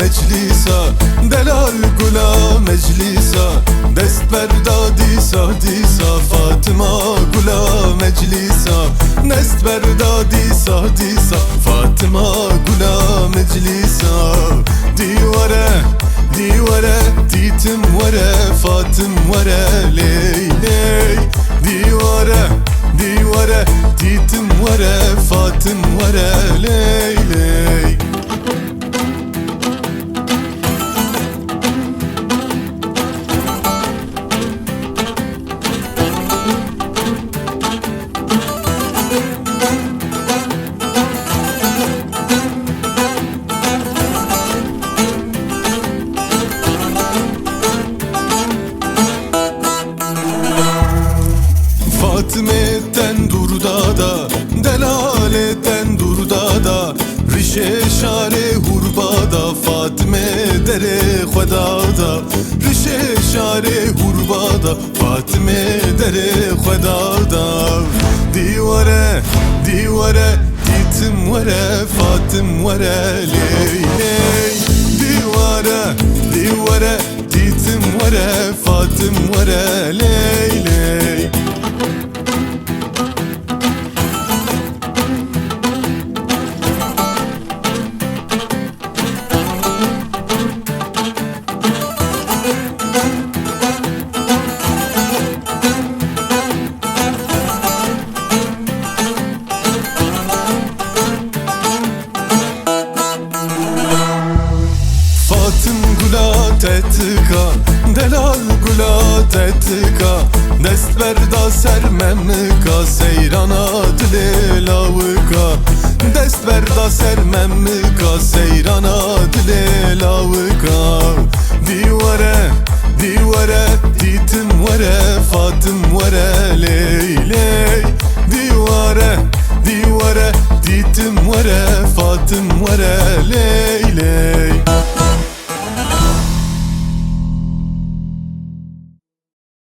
مجلسا دلال گلا مجلسا دست بر دادیسا دیسا فاطمه گلا مجلسا دست بر دادیسا دیسا فاطمه گلا مجلسا دیواره دیواره دیتم وره فاطم وره لی لی دیواره دیواره دیتم وره فاطم وره لی لی Fatme'den durdada, Delale'den durdada, Rişe şare hurbada, Fatme dere khudada, Rişe şare hurbada, Fatme dere khudada. Divare, divare, ditim vere, Fatim vere, ley ley. Divare, divare, ditim vere, Fatim vere, ley ley. Tetika, delal gula tetika, dest berda sermemika, seyrana dile lavika, dest berda sermemika, seyrana dile lavika. Divare, divare, ditim vere, Fatim vere, ley ley. Divare, divare, ditim vere, Fatim vere, ley.